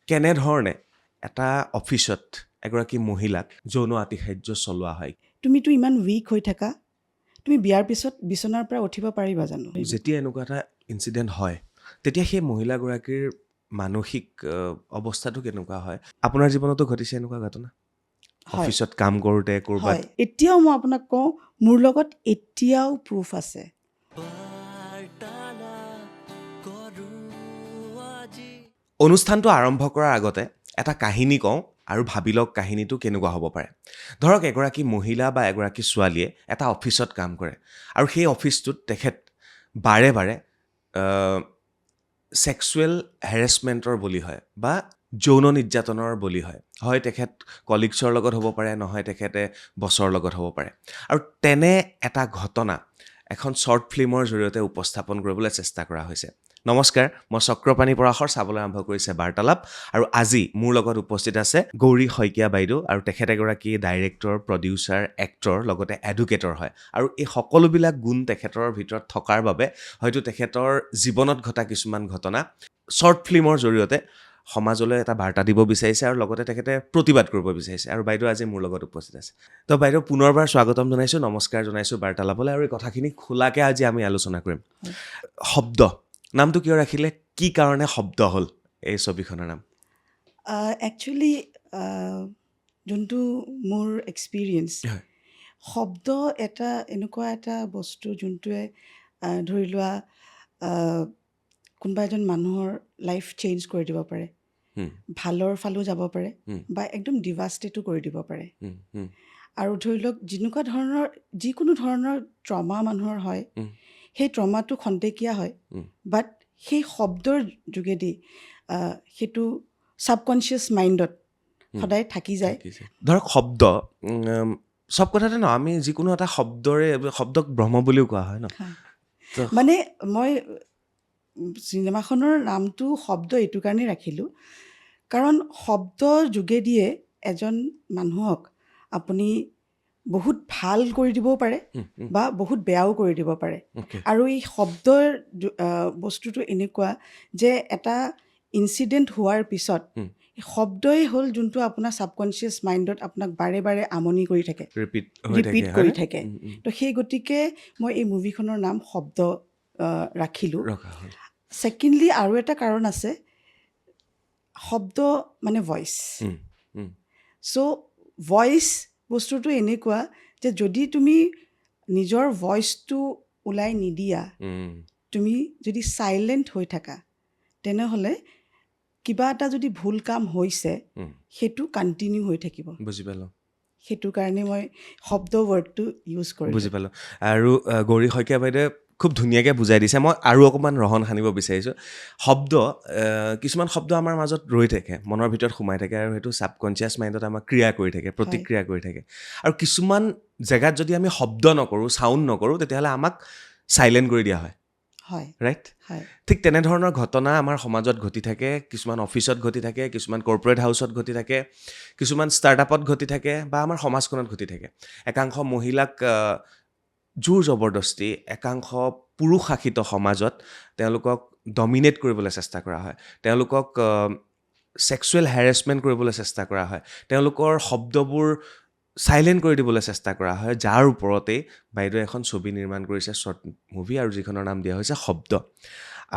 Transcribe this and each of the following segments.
কেনেধৰণে এটা অফিচত এগৰাকী মহিলাক যৌন আতিশায্য চলোৱা হয়? তুমিতো ইমান উইক হৈ থাকা, তুমি বিয়াৰ পিছত বিচনাৰ পৰা উঠিব পাৰিবা জানো? যেতিয়া এনেকুৱা এটা ইনচিডেণ্ট হয় তেতিয়া সেই মহিলাগৰাকীৰ মানসিক অৱস্থাটো কেনেকুৱা হয়? আপোনাৰ জীৱনতো ঘটিছে এনেকুৱা ঘটনা? হয় অফিচত কাম কৰোঁতে ক'ৰবাত হয়, এতিয়াও মই আপোনাক কওঁ, মোৰ লগত এতিয়াও প্ৰুফ আছে। অনুষ্ঠানটো আৰম্ভ কৰাৰ আগতে এটা কাহিনী কওঁ আৰু ভাবি লওক কাহিনীটো কেনেকুৱা হ'ব পাৰে। ধৰক এগৰাকী মহিলা বা এগৰাকী ছোৱালীয়ে এটা অফিচত কাম কৰে আৰু সেই অফিচটোত তেখেত বাৰে বাৰে ছেক্সুৱেল হেৰেছমেণ্টৰ বলি হয় বা যৌন নিৰ্যাতনৰ বলি হয়। হয় তেখেত কলিগছৰ লগত হ'ব পাৰে, নহয় তেখেতে বছৰ লগত হ'ব পাৰে। আৰু তেনে এটা ঘটনা এখন শ্বৰ্ট ফিল্মৰ জৰিয়তে উপস্থাপন কৰিবলৈ চেষ্টা কৰা হৈছে। নমস্কাৰ, মই চক্ৰপাণি পৰাশৰ, চাবলৈ আৰম্ভ কৰিছে বাৰ্তালাপ। আৰু আজি মোৰ লগত উপস্থিত আছে গৌৰী শইকীয়া বাইদেউ, আৰু তেখেত এগৰাকী ডাইৰেক্টৰ, প্ৰডিউচাৰ, এক্টৰ, লগতে এডুকেটৰ হয়। আৰু এই সকলোবিলাক গুণ তেখেতৰ ভিতৰত থকাৰ বাবে হয়তো তেখেতৰ জীৱনত ঘটা কিছুমান ঘটনা শ্বৰ্ট ফিল্মৰ জৰিয়তে সমাজলৈ এটা বাৰ্তা দিব বিচাৰিছে আৰু লগতে তেখেতে প্ৰতিবাদ কৰিব বিচাৰিছে। আৰু বাইদেউ আজি মোৰ লগত উপস্থিত আছে। তো বাইদেউ পুনৰবাৰ স্বাগতম জনাইছোঁ, নমস্কাৰ জনাইছোঁ বাৰ্তালাপলৈ। আৰু এই কথাখিনি খোলাকৈ আজি আমি আলোচনা কৰিম। শব্দ নামটো কিয় ৰাখিলে? কি কাৰণে শব্দ হ'ল এই ছবিখনৰ নাম? একচুৱেলি যোনটো মোৰ এক্সপিৰিয়েঞ্চ, হয়। শব্দ এটা এনেকুৱা এটা বস্তু যোনটোৱে ধৰি লোৱা কোনোবা এজন মানুহৰ লাইফ চেঞ্জ কৰি দিব পাৰে, হুম, ভালৰ ফালেও যাব পাৰে হুম, বা একদম ডিভাষ্টেটো কৰি দিব পাৰে। হুম, হুম, আৰু ধৰি লওক যেনেকুৱা ধৰণৰ যিকোনো ধৰণৰ ট্ৰমা মানুহৰ হয়, হুম, সেই ট্ৰমাটো খন্তেকীয়া হয়, হুম। বাট সেই শব্দৰ যোগেদি সেইটো ছাবকনচিয়াছ মাইণ্ডত সদায় থাকি যায়। ধৰক শব্দ চব কথাতে ন, আমি যিকোনো এটা শব্দক ব্ৰহ্ম বুলিও কোৱা হয় ন। তো মানে মই চিনেমাখনৰ নামটো শব্দ এইটো কাৰণেই ৰাখিলোঁ, কাৰণ শব্দৰ যোগেদিয়ে এজন মানুহক আপুনি বহুত ভাল কৰি দিবও পাৰে বা বহুত বেয়াও কৰি দিব পাৰে। অ'কে। আৰু এই শব্দৰ বস্তুটো এনেকুৱা যে এটা ইনচিডেণ্ট হোৱাৰ পিছত শব্দই হ'ল যোনটো আপোনাৰ ছাবকনচিয়াছ মাইণ্ডত আপোনাক বাৰে বাৰে আমনি কৰি থাকে, ৰিপিট কৰি থাকে। তো সেই গতিকে মই এই মুভিখনৰ নাম শব্দ ৰাখিলোঁ। ৰখা হ'ল। ছেকেণ্ডলি আৰু এটা কাৰণ আছে, শব্দ মানে ভইচ। চ' ভইচ বস্তুটো এনেকুৱা যে যদি তুমি নিজৰ ভইচটো ওলাই নিদিয়া, তুমি যদি চাইলেণ্ট হৈ থাকা, তেনেহ'লে কিবা এটা যদি ভুল কাম হৈছে সেইটো কণ্টিনিউ হৈ থাকিব। বুজি পালোঁ। সেইটো কাৰণে মই শব্দ ৱৰ্ডটো ইউজ কৰিলোঁ। বুজি পালোঁ। আৰু গৌৰী শইকীয়া বাইদেৱে খুব ধুনীয়াকৈ বুজাই দিছে। মই আৰু অকণমান ৰহণ সানিব বিচাৰিছোঁ। শব্দ কিছুমান শব্দ আমাৰ মাজত ৰৈ থাকে, মনৰ ভিতৰত সোমাই থাকে, আৰু সেইটো ছাবকনচিয়াছ মাইণ্ডত আমাক ক্ৰিয়া কৰি থাকে, প্ৰতিক্ৰিয়া কৰি থাকে। আৰু কিছুমান জেগাত যদি আমি শব্দ নকৰোঁ, চাউণ্ড নকৰোঁ, তেতিয়াহ'লে আমাক চাইলেণ্ট কৰি দিয়া হয়। হয়, ৰাইট? হয়, ঠিক তেনেধৰণৰ ঘটনা আমাৰ সমাজত ঘটি থাকে, কিছুমান অফিচত ঘটি থাকে, কিছুমান কৰ্পৰেট হাউচত ঘটি থাকে, কিছুমান ষ্টাৰ্টআপত ঘটি থাকে, বা আমাৰ সমাজখনত ঘটি থাকে। একাংশ মহিলাক জোৰ জবৰদস্তি একাংশ পুৰুষ শাসিত সমাজত তেওঁলোকক ডমিনেট কৰিবলৈ চেষ্টা কৰা হয়, তেওঁলোকক ছেক্সুৱেল হেৰেছমেণ্ট কৰিবলৈ চেষ্টা কৰা হয়, তেওঁলোকৰ শব্দবোৰ চাইলেণ্ট কৰি দিবলৈ চেষ্টা কৰা হয়, যাৰ ওপৰতেই বাইদেৱে এখন ছবি নিৰ্মাণ কৰিছে, শ্বৰ্ট মুভি, আৰু যিখনৰ নাম দিয়া হৈছে শব্দ।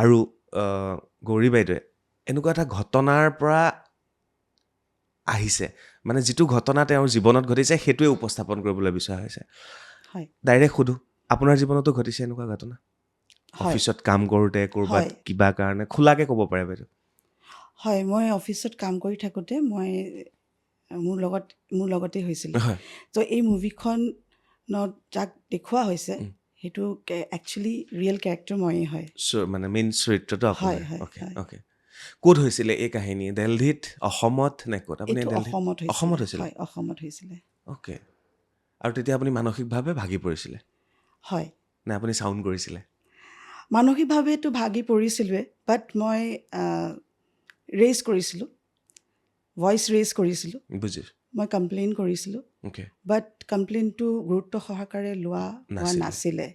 আৰু গৌৰী বাইদেৱে এনেকুৱা এটা ঘটনাৰ পৰা আহিছে, মানে যিটো ঘটনা তেওঁৰ জীৱনত ঘটিছে সেইটোৱে উপস্থাপন কৰিবলৈ বিচৰা হৈছে। হয়, ডাইৰেক্ট সোধোঁ, আপোনাৰ জীৱনতো ঘটিছে এনেকুৱা ঘটনা? হয়, অফিচত কাম কৰোঁতে ক'ৰবাত হয়, কিবা কাৰণে খোলাকৈ ক'ব পাৰে বাইদেউ? হয়, মই অফিচত কাম কৰি থাকোঁতে মোৰ লগতেই হৈছিলে। হয়। ত' এই মুভিখনত যাক দেখুওৱা হৈছে সেইটো একচুৱেলি ৰিয়েল কেৰেক্টাৰ ময়েই হয়। মানে মেইন চৰিত্ৰটো আপোনাৰ? হয়, অ'কে, হয়। অ'কে। ক'ত হৈছিলে এই কাহিনী? দিল্লীত, অসমত নে ক'ত? আপুনি এইটো দিল্লীত? অসমত হৈছিলে। অসমত হৈছিলে? হয়, অসমত হৈছিলে। অ'কে। আৰু তেতিয়া আপুনি মানসিকভাৱে ভাগি পৰিছিলে হয়, নে আপুনি চাউণ্ড কৰিছিলে? মানসিকভাৱেতো ভাগি পৰিছিলোঁৱে, বাট মই ৰেইজ কৰিছিলোঁ, ভইচ ৰেইজ কৰিছিলোঁ, বুজিছোঁ। মই কমপ্লেইন কৰিছিলোঁ, অ'কে। বাট কমপ্লেইনটো গুৰুত্ব সহকাৰে লোৱা হোৱা নাছিলে।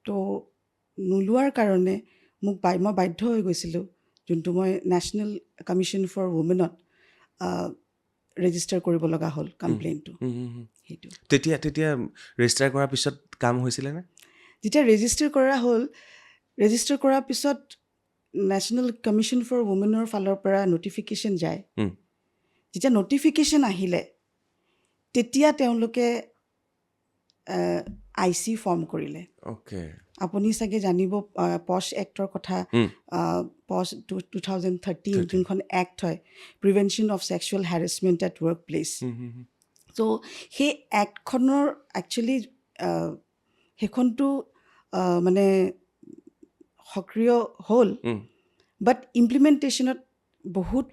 তো নোলোৱাৰ কাৰণে মই বাধ্য হৈ গৈছিলোঁ যোনটো মই নেশ্যনেল কমিশ্যন ফৰ ৱুমেনত ৰেজিষ্টাৰ কৰিব লগা হ'ল কমপ্লেইনটো সেইটো তেতিয়া ৰেজিষ্টাৰ কৰাৰ পিছত কাম হৈছিলে নে যেতিয়া ৰেজিষ্টাৰ কৰাৰ পিছত নেশ্যনেল কমিশ্যন ফৰ ৱুমেনৰ ফালৰ পৰা নটিফিকেশ্যন যায় যেতিয়া নটিফিকেশ্যন আহিলে তেতিয়া তেওঁলোকে IC ফৰ্ম কৰিলে অ'কে আপুনি চাগে জানিব পছ এক্টৰ কথা পছ 2013 যোনখন এক্ট হয় prevention of sexual harassment at work place so' সেই এক্টখনৰ একচুৱেলি সেইখনটো মানে সক্ৰিয় হ'ল বাট ইমপ্লিমেণ্টেশ্যনত বহুত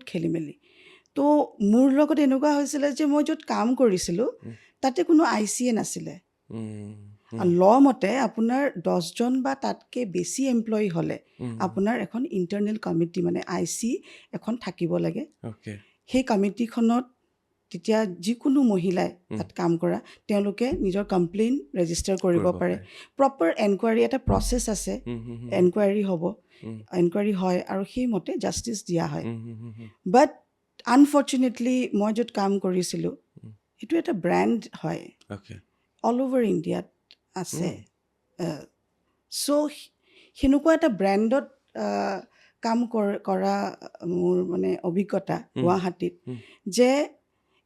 খেলি মেলি তো মোৰ লগত এনেকুৱা হৈছিলে যে মই য'ত কাম কৰিছিলোঁ তাতে কোনো IC নাছিলে ল মতে আপোনাৰ 10জন বা তাতকৈ বেছি এমপ্লয়ী হ'লে আপোনাৰ এখন ইণ্টাৰনেল কমিটি মানে IC এখন থাকিব লাগে সেই কমিটিখনত তেতিয়া যিকোনো মহিলাই তাত কাম কৰা তেওঁলোকে নিজৰ কমপ্লেইন ৰেজিষ্টাৰ কৰিব পাৰে প্ৰপাৰ এনকুৱাৰী এটা প্ৰচেছ আছে এনকুৱাৰী হয় আৰু সেইমতে জাষ্টিচ দিয়া হয় বাট আনফৰ্চুনেটলি মই য'ত কাম কৰিছিলোঁ সেইটো এটা ব্ৰেণ্ড হয় অল অভাৰ ইণ্ডিয়াত আছে চ' সেনেকুৱা এটা ব্ৰেণ্ডত কাম কৰা মোৰ মানে অভিজ্ঞতা গুৱাহাটীত যে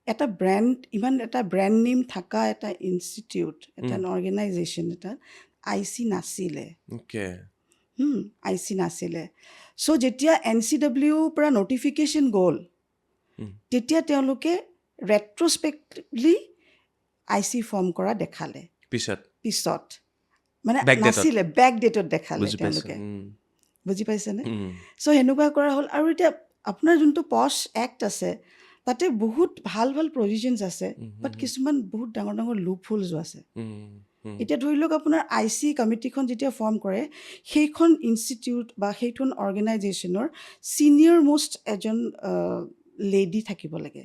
এটা ব্ৰেণ্ড নেম থকা এটা ইনষ্টিটিউট এটা অৰ্গেনাইজেশ্যন এটা IC নাছিলে চ' যেতিয়া NCW পৰা নটিফিকেশ্যন গ'ল তেতিয়া তেওঁলোকে ৰেট্ৰস্পেক্টিভলি IC ফৰ্ম কৰা দেখালে পিছত মানে নাছিলে বেক ডেটত দেখালে তেওঁলোকে বুজি পাইছেনে চ' সেনেকুৱা কৰা হ'ল আৰু এতিয়া আপোনাৰ যোনটো পছ এক্ট আছে তাতে বহুত ভাল প্ৰভিজনছ আছে বাট কিছুমান বহুত ডাঙৰ লুপ হোলছো আছে এতিয়া ধৰি লওক আপোনাৰ IC কমিটিখন যেতিয়া ফৰ্ম কৰে সেইখন ইনষ্টিটিউট বা সেইখন অৰ্গেনাইজেশ্যনৰ ছিনিয়ৰ মোষ্ট এজন লেডি থাকিব লাগে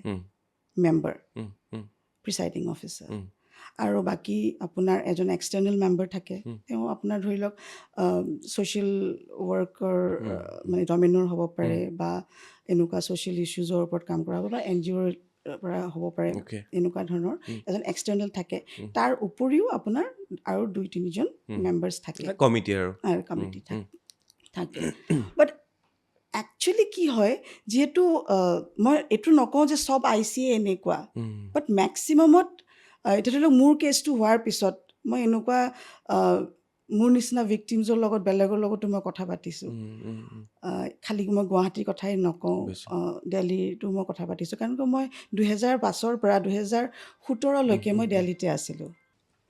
মেম্বাৰ প্ৰিচাইডিং অফিচাৰ আৰু বাকী আপোনাৰ এজন এক্সটাৰ্নেল মেম্বাৰ থাকে তেওঁ আপোনাৰ ধৰি লওক ছ'চিয়েল ৱৰ্কৰ মানে ডমিনৰ হ'ব পাৰে বা এনেকুৱা ছ'চিয়েল ইছ্যুজৰ ওপৰত কাম কৰা হ'ব বা NGOৰ পৰা হ'ব পাৰে এনেকুৱা ধৰণৰ এজন এক্সটাৰ্নেল থাকে তাৰ উপৰিও আপোনাৰ আৰু 2-3জন মেম্বাৰ্ছ থাকে কমিটি থাকে বাট একচুৱেলি কি হয় যিহেতু মই এইটো নকওঁ যে চব IC এনেকুৱা বাট মেক্সিমামত এতিয়া ধৰি লওক মোৰ কেছটো হোৱাৰ পিছত মই এনেকুৱা মোৰ নিচিনা ভিক্টিমছৰ লগত বেলেগৰ লগতো মই কথা পাতিছোঁ খালি মই গুৱাহাটীৰ কথাই নকওঁ দিল্লীতো মই কথা পাতিছোঁ কাৰণ মই 2005 পৰা 2017লৈকে মই দিল্লীতে আছিলোঁ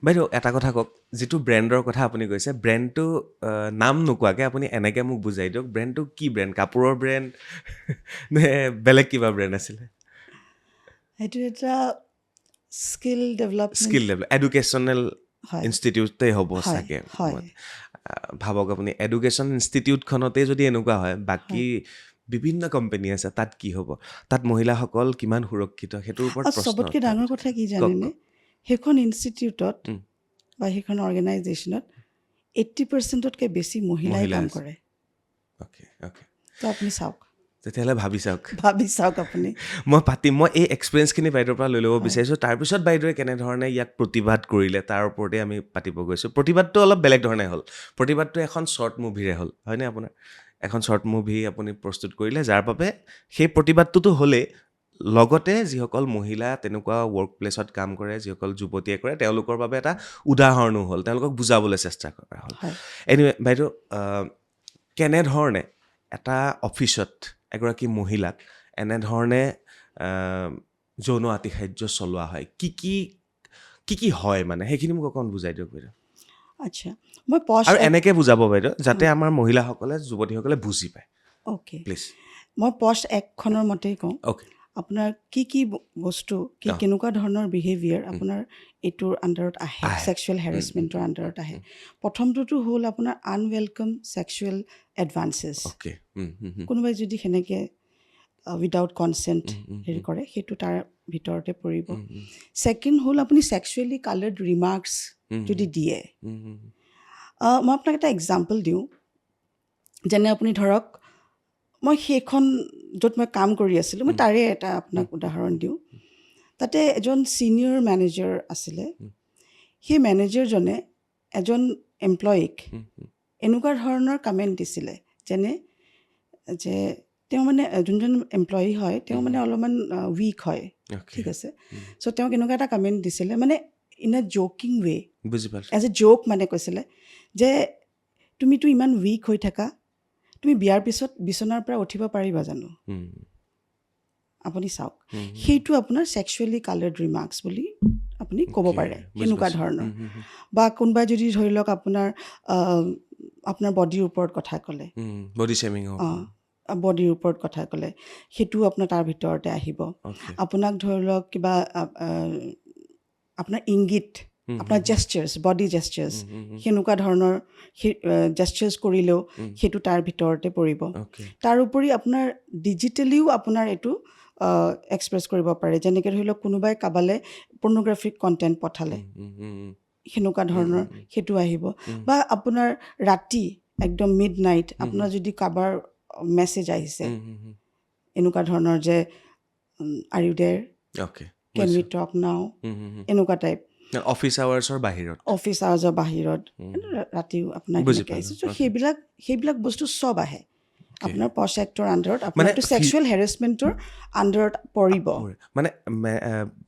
বাইদেউ এটা কথা কওক যিটো ব্ৰেণ্ডৰ কথা আপুনি কৈছে ব্ৰেণ্ডটো নাম নোকোৱাকৈ আপুনি এনেকৈ মোক বুজাই দিয়ক ব্ৰেণ্ডটো কি ব্ৰেণ্ড কাপোৰৰ ব্ৰেণ্ড নে বেলেগ কিবা ব্ৰেণ্ড আছিলে সেইটো এটা স্কিল এডুকেশ্যনেল ইনষ্টিটিউটেই হ'ব চাগে ভাবক আপুনি এডুকেশ্যন ইনষ্টিটিউটখনতেই যদি এনেকুৱা হয় বাকী বিভিন্ন কোম্পানী আছে তাত কি হ'ব তাত মহিলাসকল কিমান সুৰক্ষিত সেইটোৰ ওপৰত চবতকৈ ডাঙৰ কথা কি জানেনে সেইখন ইনষ্টিটিউটত বা সেইখন অৰ্গেনাইজেশ্যনত 80%তকৈ বেছি মহিলাই কাম কৰে তো আপুনি চাওক তেতিয়াহ'লে ভাবি চাওক আপুনি মই এই এক্সপিৰিয়েঞ্চখিনি বাইদেউৰ পৰা লৈ ল'ব বিচাৰিছোঁ তাৰপিছত বাইদেৱে কেনেধৰণে ইয়াক প্ৰতিবাদ কৰিলে তাৰ ওপৰতে আমি পাতিব গৈছোঁ প্ৰতিবাদটো অলপ বেলেগ ধৰণে হ'ল প্ৰতিবাদটো এখন শ্বৰ্ট মুভিৰে হ'ল হয়নে আপোনাৰ এখন শ্বৰ্ট মুভি আপুনি প্ৰস্তুত কৰিলে যাৰ বাবে সেই প্ৰতিবাদটোতো হ'লেই লগতে যিসকল মহিলা তেনেকুৱা ৱৰ্ক প্লেচত কাম কৰে যিসকল যুৱতীয়ে কৰে তেওঁলোকৰ বাবে এটা উদাহৰণো হ'ল তেওঁলোকক বুজাবলৈ চেষ্টা কৰা হ'ল এনিৱে বাইদেউ কেনেধৰণে এটা অফিচত এগৰাকী মহিলাক এনেধৰণে যৌন আতিশায্য চলোৱা হয় কি হয় মানে সেইখিনি মোক অকণ বুজাই দিয়ক বাইদেউ আচ্ছা মই আৰু এনেকৈ বুজাব বাইদেউ যাতে আমাৰ মহিলাসকলে যুৱতীসকলে বুজি পায় অ'কে প্লিজ মই পষ্ট এক্টখনৰ মতেই কওঁ আপোনাৰ কি বস্তু কেনেকুৱা ধৰণৰ বিহেভিয়াৰ আপোনাৰ এইটোৰ আণ্ডাৰত আহে ছেক্সুৱেল হেৰাছমেণ্টৰ আণ্ডাৰত আহে প্ৰথমটোতো হ'ল আপোনাৰ আনৱেলকাম ছেক্সুৱেল এডভান্সেছ কোনোবাই যদি সেনেকৈ উইদাউট কনচেণ্ট হেৰি কৰে সেইটো তাৰ ভিতৰতে পৰিব ছেকেণ্ড হ'ল আপুনি ছেক্সুৱেলি কালাৰ্ড ৰিমাৰ্কছ যদি দিয়ে মই আপোনাক এটা এক্সাম্পল দিওঁ যেনে আপুনি ধৰক মই সেইখন য'ত মই কাম কৰি আছিলোঁ মই তাৰে এটা আপোনাক উদাহৰণ দিওঁ তাতে এজন ছিনিয়ৰ মেনেজাৰ আছিলে সেই মেনেজাৰজনে এজন এমপ্লয়ীক এনেকুৱা ধৰণৰ কমেণ্ট দিছিলে যেনে যে তেওঁ মানে যোনজন এমপ্লয়ী হয় তেওঁ মানে অলপমান উইক হয় ঠিক আছে চ' তেওঁক এনেকুৱা এটা কমেণ্ট দিছিলে মানে ইন এ জ'কিং ৱে বুজি পাইছোঁ এজ এ জ'ক মানে কৈছিলে যে তুমিতো ইমান উইক হৈ থাকা তুমি বিয়াৰ পিছত বিচনাৰ পৰা উঠিব পাৰিবা জানো আপুনি চাওক সেইটো আপোনাৰ ছেক্সুৱেলি কালাৰ্ড ৰিমাৰ্কছ বুলি আপুনি ক'ব পাৰে সেনেকুৱা ধৰণৰ বা কোনোবাই যদি ধৰি লওক আপোনাৰ বডিৰ ওপৰত কথা ক'লে বডি শেমিং বডিৰ ওপৰত কথা ক'লে সেইটো আপোনাৰ তাৰ ভিতৰতে আহিব আপোনাক ধৰি লওক কিবা আপোনাৰ ইংগিত আপোনাৰ জেষ্টাৰ্ছ বডি জেষ্টাৰ্ছ সেনেকুৱা ধৰণৰ জেষ্টাৰ্ছ কৰিলেও সেইটো তাৰ ভিতৰতে পৰিব তাৰোপৰি আপোনাৰ ডিজিটেলিও আপোনাৰ এইটো এক্সপ্ৰেছ কৰিব পাৰে যেনেকৈ ধৰি লওক কোনোবাই কাবালে পৰ্নোগ্ৰাফিক কণ্টেণ্ট পঠালে সেনেকুৱা ধৰণৰ সেইটো আহিব বা আপোনাৰ ৰাতি একদম মিড নাইট আপোনাৰ যদি কাবাৰ মেছেজ আহিছে এনেকুৱা ধৰণৰ যে আৰ ইউ দেৰ কেন উই টক নাও এনেকুৱা টাইপ অফিচ আৱাৰ্ছৰ বাহিৰত ৰাতিও আপোনাৰ আহিছে চ' সেইবিলাক বস্তু চব আহে আপোনাৰ পছ এক্টৰ আণ্ডাৰত আপোনাৰটো ছেক্সুৱেল হেৰেছমেণ্টৰ আণ্ডাৰত পৰিব মানে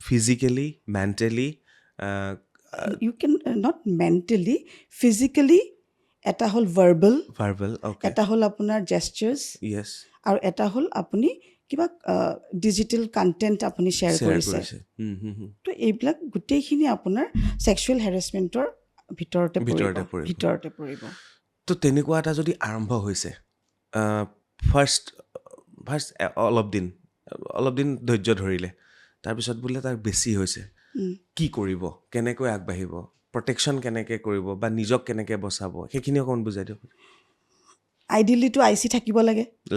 physically mentally you can not mentally physically এটা হ'ল ভাৰ্বেল এটা হ'ল আপোনাৰ জেষ্টাৰ্ছ আৰু এটা হ'ল আপুনি কিবা ডিজিটেল কণ্টেণ্ট আপুনি শ্বেয়াৰ কৰিছে তো এইবিলাক গোটেইখিনি আপোনাৰ ছেক্সুৱেল হেৰেছমেণ্টৰ ভিতৰতে পৰিব তো তেনেকুৱা এটা যদি আৰম্ভ হৈছে ফাৰ্ষ্ট অলপ দিন ধৈৰ্য ধৰিলে তাৰপিছত বোলে তাৰ বেছি হৈছে কি কৰিব কেনেকৈ আগবাঢ়িব প্ৰটেকশ্যন কেনেকৈ কৰিব বা নিজক কেনেকৈ বচাব সেইখিনি অকণমান বুজাই দিয়ক আইডিয়েলিটো IC থাকিব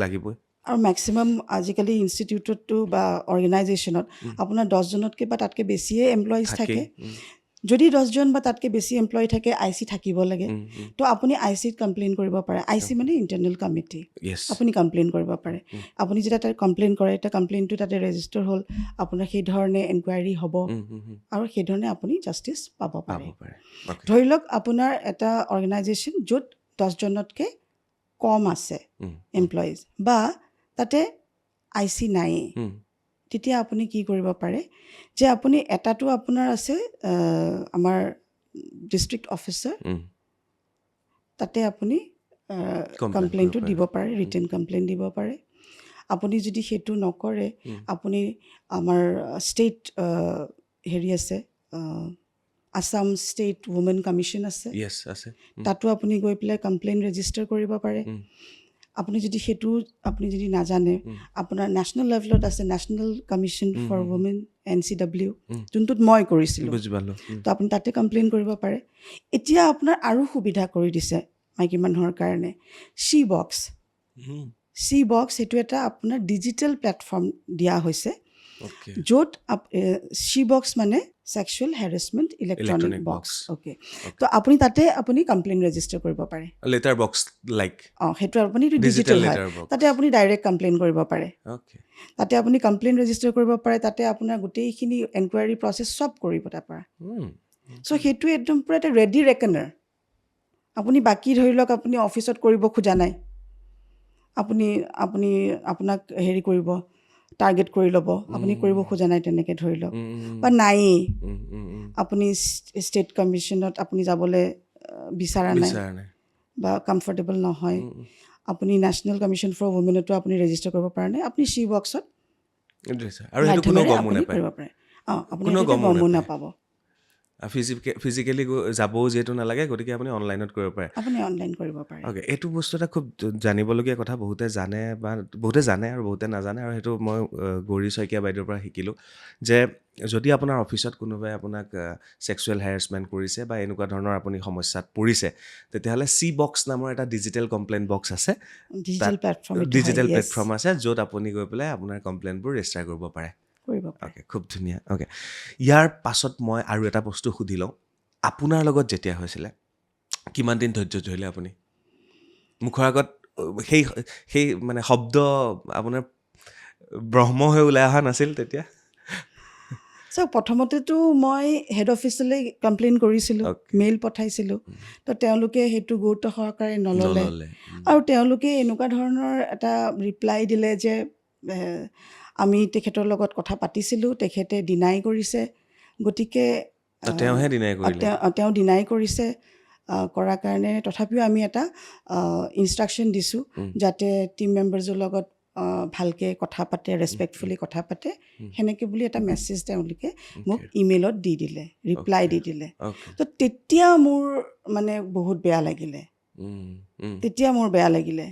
লাগিবই আৰু মেক্সিমাম আজিকালি ইনষ্টিটিউটতো বা অৰ্গেনাইজেশ্যনত আপোনাৰ 10জনতকৈ বা তাতকৈ বেছিয়ে এমপ্লয়িজ থাকে যদি 10জন বা তাতকৈ বেছি এমপ্লয়ী থাকে IC থাকিব লাগে তো আপুনি ICত কমপ্লেইন কৰিব পাৰে IC মানে ইণ্টাৰনেল কমিটি আপুনি কমপ্লেইন কৰিব পাৰে আপুনি যেতিয়া তাত কমপ্লেইন কৰে এতিয়া কমপ্লেইনটো তাতে ৰেজিষ্টাৰ হ'ল আপোনাৰ সেইধৰণে এনকুৱাৰী হ'ব আৰু সেইধৰণে আপুনি জাষ্টিচ পাব পাৰে ধৰি লওক আপোনাৰ এটা অৰ্গেনাইজেশ্যন য'ত 10জনতকৈ কম আছে এমপ্লয়িজ বা তাতে IC নায়েই তেতিয়া আপুনি কি কৰিব পাৰে যে আপুনি এটাটো আপোনাৰ আছে আমাৰ ডিষ্ট্ৰিক্ট অফিচাৰ তাতে আপুনি কমপ্লেইনটো দিব পাৰে ৰিটেন কমপ্লেইন দিব পাৰে আপুনি যদি সেইটো নকৰে আপুনি আমাৰ ষ্টেট হেৰি আছে আসাম ষ্টেট ওমেন কমিশ্যন আছে তাতো আপুনি গৈ পেলাই কমপ্লেইন ৰেজিষ্টাৰ কৰিব পাৰে আপুনি যদি নাজানে আপোনাৰ নেশ্যনেল লেভেলত আছে national commission for women NCW যোনটোত মই কৰিছিলোঁ তো আপুনি তাতে কমপ্লেইন কৰিব পাৰে এতিয়া আপোনাৰ আৰু সুবিধা কৰি দিছে মাইকী মানুহৰ কাৰণে চি বক্স সেইটো এটা আপোনাৰ ডিজিটেল প্লেটফৰ্ম দিয়া হৈছে য'ত চি বক্স মানে ছেক্সুৱেল হেৰেছমেণ্ট ইলেক্ট্ৰনিক বক্স তো আপুনি তাতে আপুনি কমপ্লেইন ৰেজিষ্টাৰ কৰিব পাৰে লেটাৰ বক্স লাইক সেইটো আপুনি ডিজিটেল হয় তাতে আপুনি ডাইৰেক্ট কমপ্লেইন কৰিব পাৰে তাতে আপুনি কমপ্লেইন ৰেজিষ্টাৰ কৰিব পাৰে তাতে আপোনাৰ গোটেইখিনি এনকুৱাৰী প্ৰচেছ চব কৰিব তাৰ পৰা চ' সেইটোৱে একদম পূৰা এটা ৰেডি ৰেকনাৰ আপুনি বাকী ধৰি লওক আপুনি অফিচত কৰিব খোজা নাই আপুনি আপোনাক হেৰি কৰিব টাৰ্গেট কৰি ল'ব আপুনি কৰিব খোজা নাই তেনেকৈ ধৰি লওক বা নায়েই আপুনি ষ্টেট কমিশ্যনত আপুনি যাবলৈ বিচৰা নাই বা কমফৰ্টেবল নহয় আপুনি নেশ্যনেল কমিশ্যন ফৰ ওমেনতো আপুনি ৰেজিষ্টাৰ কৰিব পৰা নাই আপুনি চি বক্সত আপুনি কৰিব পাৰে আপুনি গমো নাপাব ফিজিকেলি যাবও যিহেতু নালাগে গতিকে আপুনি অনলাইনত কৰিব পাৰে অ'কে এইটো বস্তু এটা খুব জানিবলগীয়া কথা বহুতে জানে আৰু বহুতে নাজানে আৰু সেইটো মই গৌৰী শইকীয়া বাইদেউৰ পৰা শিকিলোঁ যে যদি আপোনাৰ অফিচত কোনোবাই আপোনাক ছেক্সুৱেল হেৰেছমেণ্ট কৰিছে বা এনেকুৱা ধৰণৰ আপুনি সমস্যাত পৰিছে তেতিয়াহ'লে চি বক্স নামৰ এটা ডিজিটেল কমপ্লেইন বক্স আছে ডিজিটেল প্লেটফৰ্ম আছে য'ত আপুনি গৈ পেলাই আপোনাৰ কমপ্লেইনবোৰ ৰেজিষ্টাৰ কৰিব পাৰে অ'কে খুব ধুনীয়া অ'কে ইয়াৰ পাছত মই আৰু এটা বস্তু সুধি লওঁ আপোনাৰ লগত যেতিয়া হৈছিলে কিমান দিন ধৈৰ্য ধৰিলে আপুনি মুখৰ আগত সেই সেই মানে শব্দ আপোনাৰ ব্ৰহ্ম হৈ ওলাই অহা নাছিল তেতিয়া? প্ৰথমতেতো মই হেড অফিচলৈ কমপ্লেইন কৰিছিলোঁ, Okay. মেইল পঠাইছিলোঁ। তো তেওঁলোকে সেইটো গুৰুত্ব সহকাৰে নল'লে। নল'লে। আৰু তেওঁলোকে এনেকুৱা ধৰণৰ এটা ৰিপ্লাই দিলে যে আমি তেখেতৰ লগত কথা পাতিছিলোঁ, তেখেতে ডিনাই কৰিছে। গতিকে তেওঁহে ডিনাই কৰিলে? তেওঁ ডিনাই কৰিছে। কৰাৰ কাৰণে তথাপিও আমি এটা ইনষ্ট্ৰাকশ্যন দিছোঁ যাতে টিম মেম্বাৰ্ছৰ লগত ভালকৈ কথা পাতে, ৰেচপেক্টফুলি কথা পাতে। সেনেকৈ বুলি এটা মেছেজ তেওঁলোকে মোক ইমেইলত দি দিলে, ৰিপ্লাই দি দিলে। তো তেতিয়া মোৰ মানে বহুত বেয়া লাগিলে। তেতিয়া মোৰ বেয়া লাগিলে।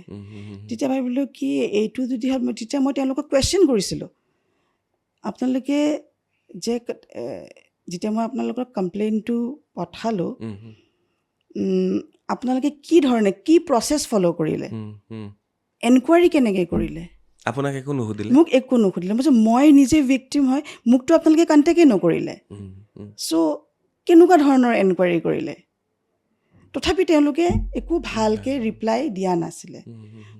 তেতিয়া ভাবিলোঁ কি এইটো যদি হয়, তেতিয়া মই তেওঁলোকক কুৱেশ্যন কৰিছিলোঁ, আপোনালোকে যে যেতিয়া মই আপোনালোকৰ কমপ্লেইনটো পঠালোঁ, আপোনালোকে কি ধৰণে, কি প্ৰচেছ ফ'ল' কৰিলে, এনকুৱাৰী কেনেকৈ কৰিলে? আপোনাক একো নুসুধিলে? মোক একো নুসুধিলে। মই নিজে ভিক্টিম হয়, মোকতো আপোনালোকে কণ্টেক্টেই নকৰিলে। চ' কেনেকুৱা ধৰণৰ এনকুৱাৰী কৰিলে? তথাপি তেওঁলোকে একো ভালকৈ ৰিপ্লাই দিয়া নাছিলে।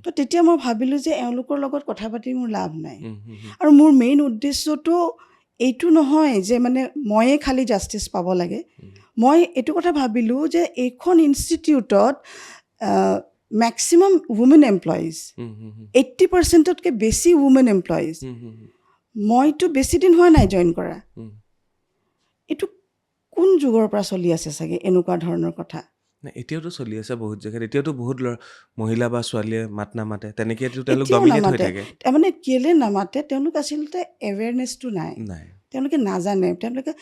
তো তেতিয়া মই ভাবিলোঁ যে এওঁলোকৰ লগত কথা পাতি মোৰ লাভ নাই। আৰু মোৰ মেইন উদ্দেশ্যটো এইটো নহয় যে মানে ময়ে খালী জাষ্টিচ পাব লাগে। মই এইটো কথা ভাবিলোঁ যে এইখন ইনষ্টিটিউটত মেক্সিমাম ৱুমেন এমপ্লয়িজ, 80%তকৈ বেছি ৱুমেন এমপ্লয়িজ। মইতো বেছি দিন হোৱা নাই জইন কৰা। এইটো কোন যুগৰ পৰা চলি আছে চাগে এনেকুৱা ধৰণৰ কথা? এতিয়াওতো চলি আছে বহুত জেগাত। এতিয়াওতো বহুত মহিলা বা ছোৱালীয়ে মাত নামাতে, তেনেকৈতো তেওঁলোক এতিয়াও ডমিনেট হৈ নামাতে। থাকে। তাৰমানে কেলৈ নামাতে? তেওঁলোক আচলতে এৱেৰনেছটো নাই। তেওঁলোকে নাজানে। তেওঁলোকে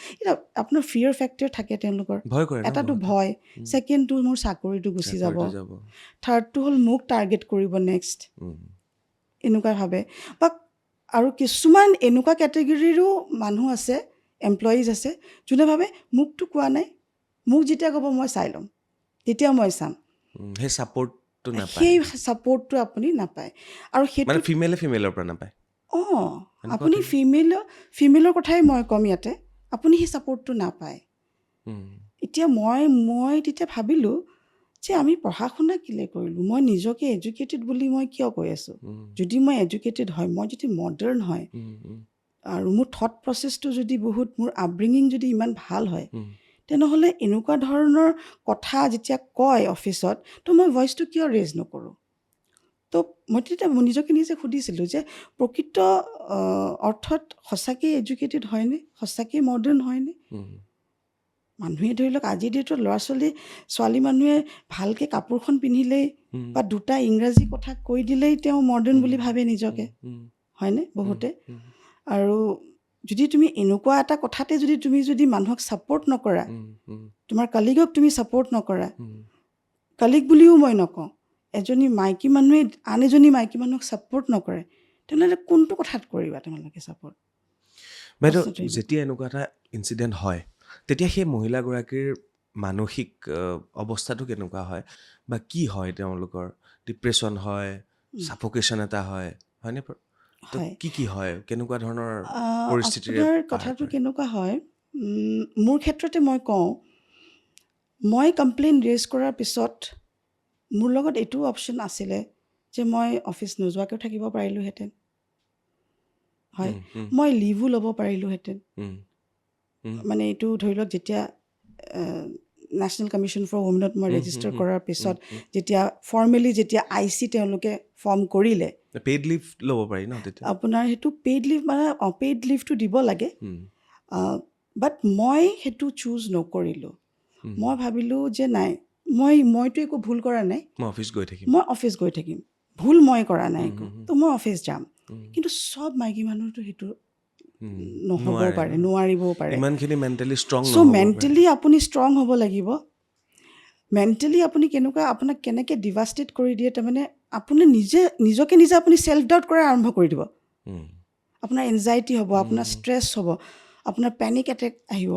আপোনাৰ ফিয়াৰ ফেক্টৰ থাকে তেওঁলোকৰ। ভয় কৰে ন? এটাটো ভয়, ছেকেণ্ডটো মোৰ চাকৰিটো গুচি যাব, যাব। থাৰ্ডটো হ'ল মোক টাৰ্গেট কৰিব নেক্সট, এনেকুৱা ভাবে। বা আৰু কিছুমান এনেকুৱা কেটেগৰীৰো মানুহ আছে, এমপ্লয়িজ আছে, যোনে ভাবে মোকতো কোৱা নাই, মোক যেতিয়া ক'ব মই চাই ল'ম, তেতিয়া মই চাম। সেই ছাপৰ্টটো নাপায়। সেই ছাপৰ্টটো আপুনি নাপায়। আৰু সেইটো মানে ফিমেলৰ পৰা নাপায়। আপুনি ফিমেলৰ কথাই মই ক'ম ইয়াতে, আপুনি সেই ছাপৰ্টটো নাপায়। এতিয়া মই তেতিয়া ভাবিলোঁ যে আমি পঢ়া শুনা কেলৈ কৰিলোঁ? মই নিজকে এডুকেটেড বুলি মই কিয় কৈ আছোঁ? যদি মই এডুকেটেড হয়, মই যদি মডাৰ্ণ হয়, আৰু মোৰ থট প্ৰচেছটো যদি বহুত, মোৰ আপব্ৰিঙিং যদি ইমান ভাল হয়, তেনেহ'লে এনেকুৱা ধৰণৰ কথা যেতিয়া কয় অফিচত, তো মই ভইচটো কিয় ৰেজ নকৰোঁ? তো মই তেতিয়া নিজকে নিজে সুধিছিলোঁ যে প্ৰকৃত অৰ্থত সঁচাকৈ এডুকেটেড হয়নে? সঁচাকৈ মডাৰ্ণ হয়নে? মানুহে ধৰি লওক আজিৰ ডেটত ছোৱালী মানুহে ভালকৈ কাপোৰখন পিন্ধিলেই বা দুটা ইংৰাজী কথা কৈ দিলেই তেওঁ মডাৰ্ণ বুলি ভাবে নিজকে, হয়নে? বহুতে। আৰু যদি তুমি এনেকুৱা এটা কথাতে যদি মানুহক ছাপৰ্ট নকৰা, তোমাৰ কালিগক তুমি ছাপৰ্ট নকৰা, কালিগ বুলিও মই নকওঁ, এজনী মাইকী মানুহে আন এজনী মাইকী মানুহক ছাপৰ্ট নকৰে, তেনেহ'লে কোনটো কথাত কৰিবা তোমালোকে ছাপৰ্ট? বাইদেউ, যেতিয়া এনেকুৱা এটা ইনচিডেণ্ট হয়, তেতিয়া সেই মহিলাগৰাকীৰ মানসিক অৱস্থাটো কেনেকুৱা হয় বা কি হয়? তেওঁলোকৰ ডিপ্ৰেশ্যন হয়, ছাফোকেশ্যন এটা হয়, হয়নে? কি হয়? কেনেকুৱা ধৰণৰ পৰিস্থিতিৰে আপোনাৰ কথাটো কেনেকুৱা হয়? মোৰ ক্ষেত্ৰতে মই কওঁ, মই কমপ্লেইন ৰেজ কৰাৰ পিছত মোৰ লগত এইটো অপশ্যন আছিলে যে মই অফিচ নোযোৱাকৈও থাকিব পাৰিলোঁহেঁতেন, হয়, মই লিভো ল'ব পাৰিলোঁহেঁতেন। মানে এইটো ধৰি লওক যেতিয়া নেশ্যনেল কমিশ্যন ফৰ ৱুমেনত মই ৰেজিষ্টাৰ কৰাৰ পিছত যেতিয়া ফৰ্মেলি যেতিয়া IC তেওঁলোকে ফৰ্ম কৰিলে, পেইড লিভ ল'ব পাৰি ন তেতিয়া? আপোনাৰ সেইটো পেইড লিভ মানে পেইড লিভটো দিব লাগে, বাট মই সেইটো চুজ নকৰিলোঁ। মই ভাবিলোঁ যে নাই, মইতো একো ভুল কৰা নাই, মই অফিচ গৈ থাকিম, ভুল মই কৰা নাই একো, তো মই অফিচ যাম। কিন্তু চব মাইকী মানুহতো সেইটো নহ'ব পাৰে, নোৱাৰিবও পাৰে। চ' মেণ্টেলি আপুনি ষ্ট্ৰং হ'ব লাগিব। মেণ্টেলি আপুনি আপোনাক কেনেকৈ ডিভাষ্টেট কৰি দিয়ে, তাৰমানে আপুনি নিজকে নিজে আপুনি ছেল্ফ ডাউট কৰা আৰম্ভ কৰি দিব। আপোনাৰ এনজাইটি হ'ব, আপোনাৰ ষ্ট্ৰেছ হ'ব, আপোনাৰ পেনিক এটেক আহিব,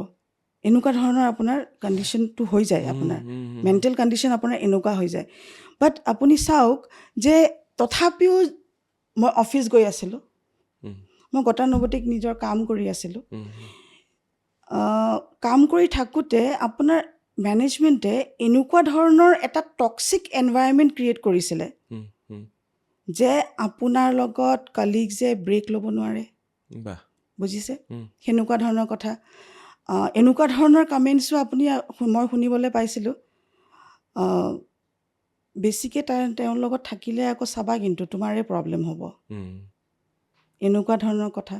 এনেকুৱা ধৰণৰ আপোনাৰ কণ্ডিশ্যনটো হৈ যায়। আপোনাৰ মেণ্টেল কণ্ডিশ্যন আপোনাৰ এনেকুৱা হৈ যায়। বাট আপুনি চাওক যে তথাপিও মই অফিচ গৈ আছিলোঁ, মই গতানুগতিক নিজৰ কাম কৰি আছিলোঁ। কাম কৰি থাকোঁতে আপোনাৰ মেনেজমেণ্টে এনেকুৱা ধৰণৰ এটা টক্সিক এনভাইৰনমেণ্ট ক্ৰিয়েট কৰিছিলে যে আপোনাৰ লগত কলিগছে ব্ৰেক ল'ব নোৱাৰে, বাহ বুজিছে? সেনেকুৱা ধৰণৰ কথা। এনেকুৱা ধৰণৰ কমেণ্টছো মই শুনিবলৈ পাইছিলোঁ। বেছিকৈ তেওঁৰ লগত থাকিলে আকৌ চাবা কিন্তু তোমাৰে প্ৰব্লেম হ'ব, এনেকুৱা ধৰণৰ কথা।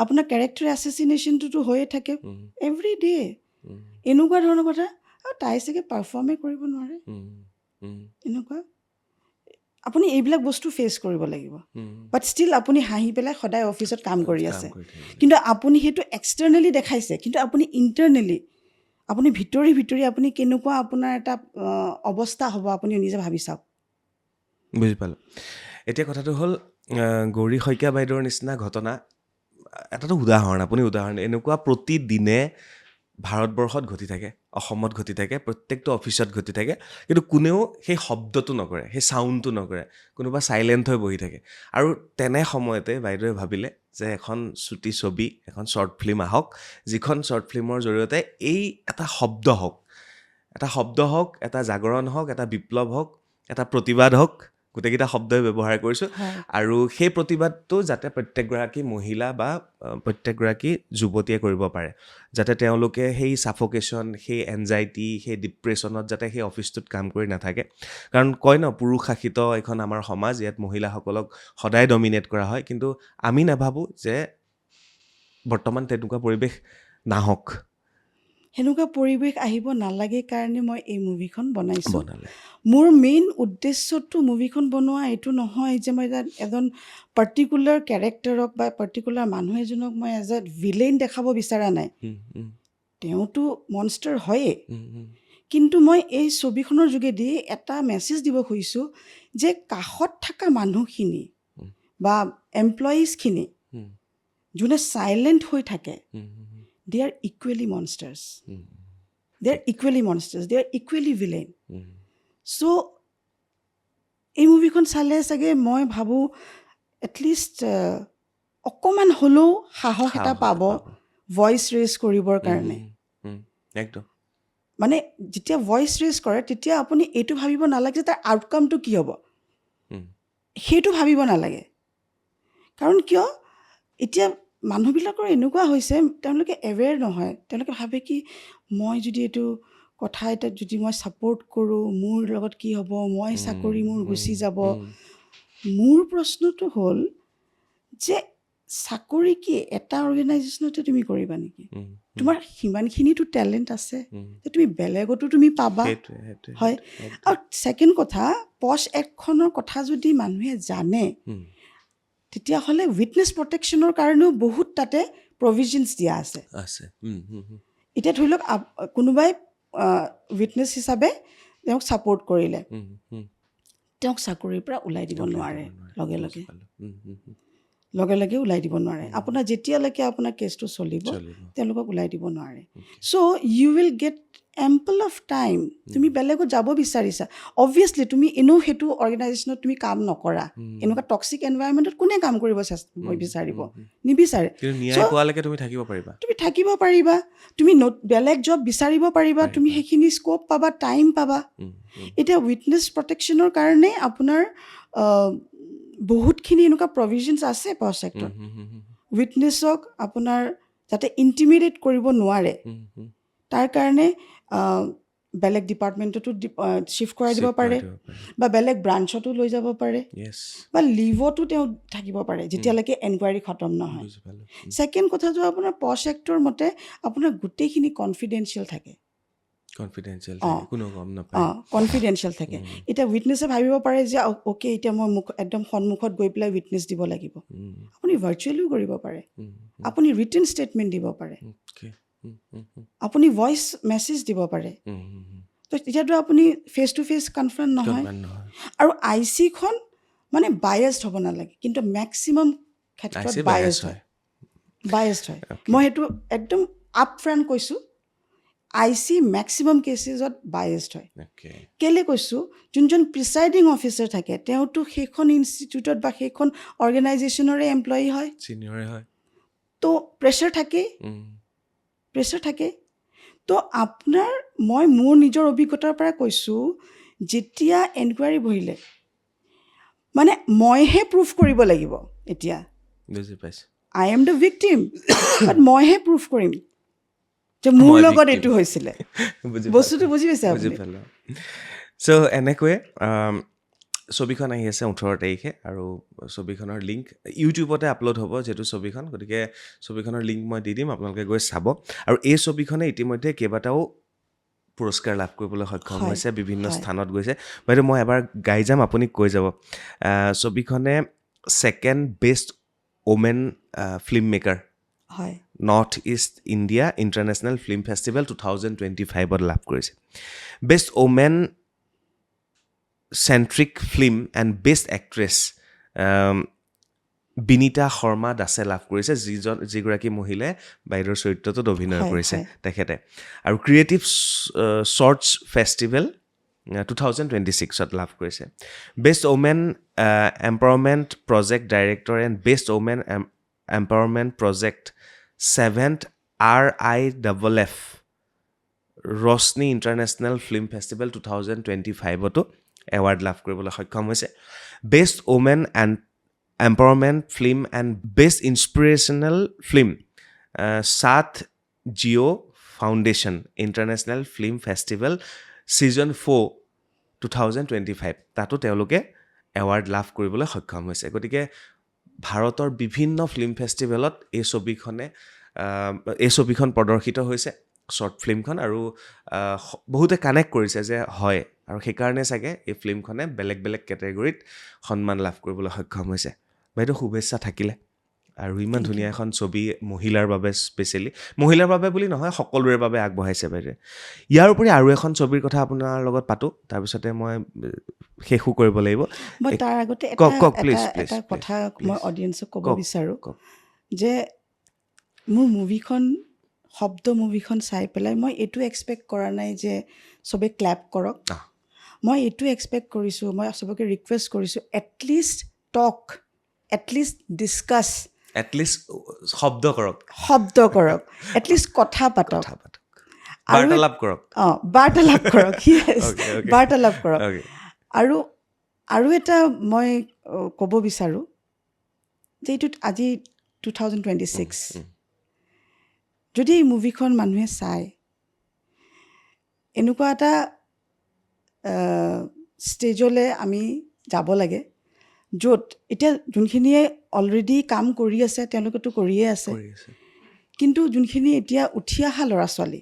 আপোনাৰ কেৰেক্টাৰ এছেচিনেশ্যনটোতো হৈয়ে থাকে এভৰি ডে, এনেকুৱা ধৰণৰ কথা। আৰু তাই চাগে পাৰফৰ্মে কৰিব নোৱাৰে, এনেকুৱা। আপুনি এইবিলাক বস্তু ফেচ কৰিব লাগিব, বাট ষ্টিল আপুনি হাঁহি পেলাই সদায় অফিচত কাম কৰি আছে। কিন্তু আপুনি সেইটো এক্সটাৰ্নেলি দেখাইছে, কিন্তু আপুনি ইণ্টাৰনেলি আপুনি ভিতৰি আপুনি কেনেকুৱা আপোনাৰ এটা অৱস্থা হ'ব আপুনি নিজে ভাবি চাওক। বুজি পালোঁ। এতিয়া কথাটো হ'ল গৌৰী শইকীয়া বাইদেউৰ নিচিনা ঘটনা এটাতো উদাহৰণ, আপুনি উদাহৰণ, এনেকুৱা প্ৰতিদিনে ভাৰতবৰ্ষত ঘটি থাকে, অসমত ঘটি থাকে, প্ৰত্যেকটো অফিচত ঘটি থাকে, কিন্তু কোনেও সেই শব্দটো নকৰে, সেই চাউণ্ডটো নকৰে, কোনোবা চাইলেণ্ট হৈ বহি থাকে। আৰু তেনে সময়তে বাইদেৱে ভাবিলে যে এখন চুটি ছবি, এখন শ্বৰ্ট ফিল্ম আহক, যিখন শ্বৰ্ট ফিল্মৰ জৰিয়তে এই এটা শব্দ হওক, এটা জাগৰণ হওক, এটা বিপ্লৱ হওক, এটা প্ৰতিবাদ হওক, গোটেইকেইটা শব্দই ব্যৱহাৰ কৰিছোঁ। আৰু সেই প্ৰতিবাদটো যাতে প্ৰত্যেকগৰাকী মহিলা বা প্ৰত্যেকগৰাকী যুৱতীয়ে কৰিব পাৰে, যাতে তেওঁলোকে সেই ছাফোকেশ্যন, সেই এনজাইটি, সেই ডিপ্ৰেশ্যনত যাতে সেই অফিচটোত কাম কৰি নাথাকে। কাৰণ কয় ন, পুৰুষ শাসিত এখন আমাৰ সমাজ, ইয়াত মহিলাসকলক সদায় ডমিনেট কৰা হয়, কিন্তু আমি নাভাবোঁ যে বৰ্তমান তেনেকুৱা পৰিৱেশ নাহক। সেনেকুৱা পৰিৱেশ আহিব নালাগে কাৰণে মই এই মুভিখন বনাইছোঁ। বনালে মোৰ মেইন উদ্দেশ্যটো মুভিখন বনোৱা এইটো নহয় যে মই এজন পাৰ্টিকুলাৰ কেৰেক্টাৰক বা পাৰ্টিকুলাৰ মানুহ এজনক মই এজ এ ভিলেইন দেখাব বিচৰা নাই। তেওঁতো মনষ্টাৰ হয়েই, কিন্তু মই এই ছবিখনৰ যোগেদি এটা মেছেজ দিব খুজিছোঁ যে কাষত থকা মানুহখিনি বা এমপ্লয়িজখিনি যোনে চাইলেণ্ট হৈ থাকে, they are equally monsters. They are equally monsters. They are equally villain. So, এই মুভিখন চালে চাগে মই ভাবোঁ এটলিষ্ট অকণমান হ'লেও সাহস এটা পাব ভইচ ৰেজ কৰিবৰ কাৰণে। একদম মানে যেতিয়া ভইচ ৰেজ কৰে তেতিয়া আপুনি এইটো ভাবিব নালাগে যে তাৰ আউটকামটো কি হ'ব, সেইটো ভাবিব নালাগে। কাৰণ কিয় এতিয়া মানুহবিলাকৰ এনেকুৱা হৈছে, তেওঁলোকে এৱেৰ নহয়। তেওঁলোকে ভাবে কি মই যদি এইটো কথা এটা যদি মই ছাপোৰ্ট কৰোঁ, মোৰ লগত কি হ'ব, মই চাকৰি মোৰ গুচি যাব। মোৰ প্ৰশ্নটো হ'ল যে চাকৰি কি এটা অৰ্গেনাইজেশ্যনতে তুমি কৰিবা নেকি? তোমাৰ সিমানখিনিতো টেলেণ্ট আছে যে তুমি বেলেগতো তুমি পাবা, হয়। আৰু ছেকেণ্ড কথা, পছ এক্টখনৰ কথা যদি মানুহে জানে, তেতিয়াহ'লে উইটনেছ প্ৰটেকশ্যনৰ কাৰণেও বহুত তাতে প্ৰভিজনছ দিয়া আছে। এতিয়া ধৰি লওক কোনোবাই উইটনেছ হিচাপে তেওঁক ছাপোৰ্ট কৰিলে, তেওঁক চাকৰিৰ পৰা ওলাই দিব নোৱাৰে, লগে লগে ওলাই দিব নোৱাৰে। আপোনাৰ যেতিয়ালৈকে আপোনাৰ কেছটো চলিব তেওঁলোকক ওলাই দিব নোৱাৰে। So' you will get ample of time. তুমি বেলেগত যাব বিচাৰিছা, অবভিয়াছলি তুমি এনেও সেইটো অৰ্গেনাইজেশ্যনত তুমি কাম নকৰা, এনেকুৱা টক্সিক এনভাইৰনমেণ্টত কোনে কাম কৰিব বিচাৰিব, নিবিচাৰে। তুমি থাকিব পাৰিবা, তুমি বেলেগ জব বিচাৰিব পাৰিবা, তুমি সেইখিনি স্ক'প পাবা, টাইম পাবা। এতিয়া উইটনেছ প্ৰটেকশ্যনৰ কাৰণে আপোনাৰ বহুতখিনি এনেকুৱা প্ৰভিজনছ আছে পছ এক্টত। উইটনেছক আপোনাৰ যাতে ইণ্টিমিডেট কৰিব নোৱাৰে, তাৰ কাৰণে বেলেগ ডিপাৰ্টমেণ্টতো শ্বিফ্ট কৰাই দিব পাৰে, বা বেলেগ ব্ৰাঞ্চতো লৈ যাব পাৰে, বা লিভতো তেওঁ থাকিব পাৰে যেতিয়ালৈকে এনকুৱাৰী খতম নহয়। ছেকেণ্ড কথাটো আপোনাৰ পছ এক্টৰ মতে আপোনাৰ গোটেইখিনি কনফিডেঞ্চিয়েল থাকে। কনফিডেঞ্চিয়েল থাকে। এতিয়া উইটনেছে ভাবিব পাৰে যে অ'কে এতিয়া মই একদম সন্মুখত গৈ পেলাই উইটনেছ দিব লাগিব। আপুনি ভাৰ্চুৱেলিও কৰিব পাৰে, আপুনি ৰিটেন ষ্টেটমেণ্ট দিব পাৰে, আপুনি ভইচ মেছেজ দিব পাৰে। তো তেতিয়াতো আপুনি ফেচ টু ফেচ কনফ্ৰণ্ট নহয়। আৰু IC-খন মানে বায়াছড হ'ব নালাগে, কিন্তু মেক্সিমাম ক্ষেত্ৰত বায়াছড হয়। মই সেইটো একদম আপ ফ্ৰণ্ট কৈছোঁ, IC মেক্সিমাম কেছেছত বায়াছড হয়। কেলৈ কৈছোঁ, যোনজন প্ৰিচাইডিং অফিচাৰ থাকে তেওঁতো সেইখন ইনষ্টিটিউটত বা সেইখন অৰ্গেনাইজেশ্যনৰে এমপ্লয়ী হয়, তো প্ৰেছাৰ থাকেই। তো মই মোৰ নিজৰ অভিজ্ঞতাৰ পৰা কৈছোঁ, যেতিয়া এনকুৱাৰী বহিলে মানে মইহে প্ৰুফ কৰিব লাগিব এতিয়া বুজি পাইছোঁ আই এম দ্য ভিক্টিম বাট মইহে প্ৰুফ কৰিম যে মোৰ মই লগত victim. এইটো হৈছিলে বুজি বস্তুটো বুজি পাইছে বুজি আপুনি পালোঁ চ' এনেকৈয়ে ছবিখন আহি আছে 18 তাৰিখে আৰু ছবিখনৰ লিংক ইউটিউবতে আপলোড হ'ব যিহেতু ছবিখন গতিকে ছবিখনৰ লিংক মই দি দিম আপোনালোকে গৈ চাব আৰু এই ছবিখনে ইতিমধ্যে কেইবাটাও পুৰস্কাৰ লাভ কৰিবলৈ সক্ষম হয়, হৈছে বিভিন্ন হয়। স্থানত গৈছে বাইদেউ মই এবাৰ গাই যাম আপুনি কৈ যাব ছবিখনে second best women film maker হয় North East India international film festival 2025ত লাভ কৰিছে best women centric film and best actress Binita Sharma দাসে লাভ কৰিছে যিগৰাকী মহিলাই বাইদেউৰ চৰিত্ৰটোত অভিনয় হয়, কৰিছে হয়। তেখেতে আৰু ক্ৰিয়েটিভ শ্বৰ্টছ ফেষ্টিভেল 2026ত লাভ কৰিছে best women empowerment project director and best women empowerment project 7th RIFF Roshni international film festival 2025তো এৱাৰ্ড লাভ কৰিবলৈ সক্ষম হৈছে best women and empowerment film and best inspirational film Saath Jio' foundation international film festival season 4 2025 তাতো তেওঁলোকে এৱাৰ্ড লাভ কৰিবলৈ সক্ষম হৈছে গতিকে ভাৰতৰ বিভিন্ন ফিল্ম ফেষ্টিভেলত এই ছবিখন প্ৰদৰ্শিত হৈছে শ্বৰ্ট ফিল্মখন আৰু বহুতে কানেক্ট কৰিছে যে হয় আৰু সেইকাৰণে চাগে এই ফিল্মখনে বেলেগ বেলেগ কেটেগৰীত সন্মান লাভ কৰিবলৈ সক্ষম হৈছে বাইদেউ শুভেচ্ছা থাকিলে আৰু ইমান Thank ধুনীয়া এখন ছবি মহিলাৰ বাবে স্পেচিয়েলি মহিলাৰ বাবে বুলি নহয় সকলোৰে বাবে আগবঢ়াইছে বাইদেউ ইয়াৰ উপৰি আৰু এখন ছবিৰ কথা আপোনাৰ লগত পাতোঁ তাৰপিছতে মই শেষো কৰিব লাগিব মই তাৰ আগতে কওক, এটা কওক, please, এটা please, এটা please, কথা please. মই অডিয়েঞ্চক ক'ব কওক, বিচাৰোঁ কওক। যে মোৰ মুভিখন শব্দ মুভিখন চাই পেলাই মই এইটো এক্সপেক্ট কৰা নাই যে চবে ক্লেপ কৰক আহ। মই এইটো এক্সপেক্ট কৰিছোঁ মই চবকে ৰিকুৱেষ্ট কৰিছোঁ এটলিষ্ট টক এটলিষ্ট ডিছকাছ এটলিষ্ট শব্দ কৰক শব্দ কৰক এটলিষ্ট কথা পাতক কথা পাতক আৰু বাৰ্তালাপ কৰক বাৰ্তালাপ কৰক yes, Okay, okay. বাৰ্তালাপ কৰক Okay. আৰু এটা মই ক'ব বিচাৰোঁ যে এইটোত আজি 2026 যদি এই মুভিখন মানুহে চায় এনেকুৱা এটা ষ্টেজলৈ আমি যাব লাগে য'ত এতিয়া যোনখিনিয়ে অলৰেডি কাম কৰি আছে তেওঁলোকেতো কৰিয়ে আছে কৰি আছে। কিন্তু যোনখিনি এতিয়া উঠি অহা ল'ৰা ছোৱালী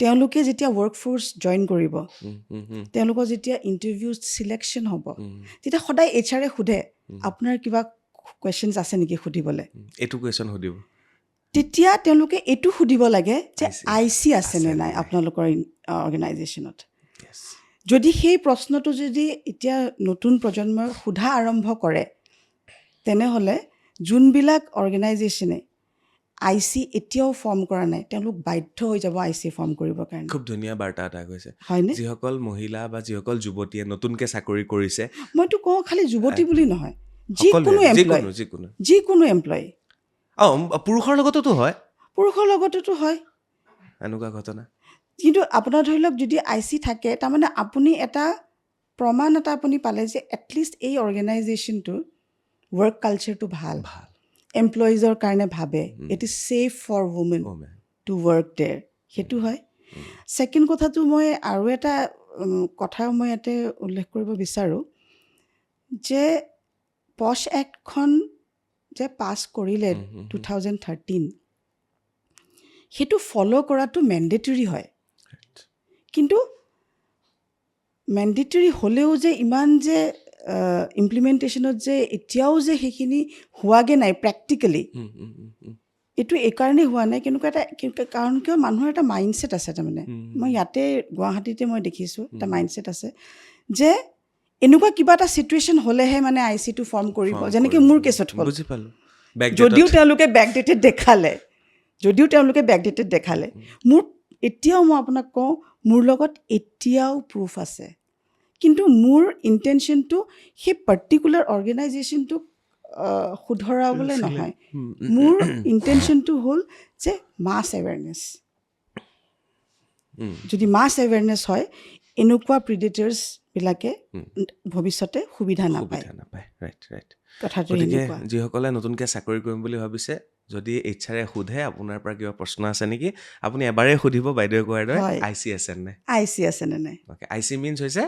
তেওঁলোকে যেতিয়া ৱৰ্কফ'ৰ্চ জইন কৰিব তেওঁলোকৰ যেতিয়া ইণ্টাৰভিউ ছিলেকশ্যন হ'ব তেতিয়া সদায় HR সোধে আপোনাৰ কিবা কুৱেশ্যনছ আছে নেকি সুধিবলৈ এইটো কুৱেশ্যন সুধিব তেতিয়া তেওঁলোকে এইটো সুধিব লাগে যে IC IC আছে নে নাই আপোনালোকৰ অৰ্গেনাইজেশ্যনত Yes. যদি সেই প্ৰশ্নটো যদি এতিয়া নতুন প্ৰজন্মই সোধা আৰম্ভ কৰে তেনেহ'লে যোনবিলাক অৰ্গেনাইজেশ্যনে IC এতিয়াও ফৰ্ম কৰা নাই তেওঁলোক বাধ্য হৈ যাব IC ফৰ্ম কৰিবৰ কাৰণে খুব ধুনীয়া বাৰ্তা এটা কৈছে হয়নে যিসকল মহিলা বা যিসকল যুৱতীয়ে নতুনকৈ চাকৰি কৰিছে মইতো কওঁ খালি যুৱতী বুলি নহয় সকলোৱে, যিকোনো এমপ্লয়ী পুৰুষৰ লগতোতো হয় পুৰুষৰ লগতেতো হয় এনেকুৱা ঘটনা কিন্তু আপোনাৰ ধৰি লওক যদি IC থাকে তাৰমানে আপুনি এটা প্ৰমাণ এটা আপুনি পালে যে এটলিষ্ট এই অৰ্গেনাইজেশ্যনটো ৱৰ্ক কালচাৰটো ভাল এমপ্লয়িজৰ কাৰণে ভাবে it is safe for women to work there সেইটো হয় ছেকেণ্ড কথাটো মই আৰু এটা কথা মই ইয়াতে উল্লেখ কৰিব বিচাৰোঁ যে পছ এক্টখন যে পাছ কৰিলে 2013 সেইটো ফ'ল' কৰাটো মেণ্ডেটৰী হয় কিন্তু মেণ্ডেটৰী হ'লেও যে ইমান যে ইমপ্লিমেণ্টেশ্যনত যে এতিয়াও যে সেইখিনি হোৱাগৈ নাই প্ৰেক্টিকেলি এইটো এইকাৰণেই হোৱা নাই কাৰণ কিয় মানুহৰ এটা মাইণ্ডছেট আছে তাৰমানে মই ইয়াতে গুৱাহাটীতে মই দেখিছোঁ এটা মাইণ্ডছেট আছে যে এনেকুৱা কিবা এটা চিটুৱেশ্যন হ'লেহে মানে ICটো ফৰ্ম কৰিব যেনেকৈ মোৰ কেছত হ'ল যদিও তেওঁলোকে বেকডেটেড দেখালে মোৰ এতিয়াও মই আপোনাক কওঁ মোৰ লগত এতিয়াও প্ৰুফ আছে কিন্তু মোৰ ইণ্টেনশ্যনটো সেই পাৰ্টিকুলাৰ অৰ্গেনাইজেশ্যনটোক শুধৰাবলৈ নহয় মোৰ ইণ্টেনশ্যনটো হ'ল যে মাছ এৱেৰনেছ যদি মাছ এৱেৰনেছ হয় এনেকুৱা প্ৰিডেটাৰ্ছ বিলাকে ভৱিষ্যতে সুবিধা নাপায় সুবিধা নাপায় ৰাইট কথাটো গতিকে এনেকুৱা যিসকলে নতুনকৈ চাকৰি কৰিম বুলি ভাবিছে যদি HR-এ সোধে আপোনাৰ পৰা কিবা প্ৰশ্ন আছে নেকি আপুনি এবাৰেই সুধিব বাইদেৱে কোৱাৰ দৰে হয় IC আছে নে IC আছে নে নাই অ'কে IC মিনছ হৈছে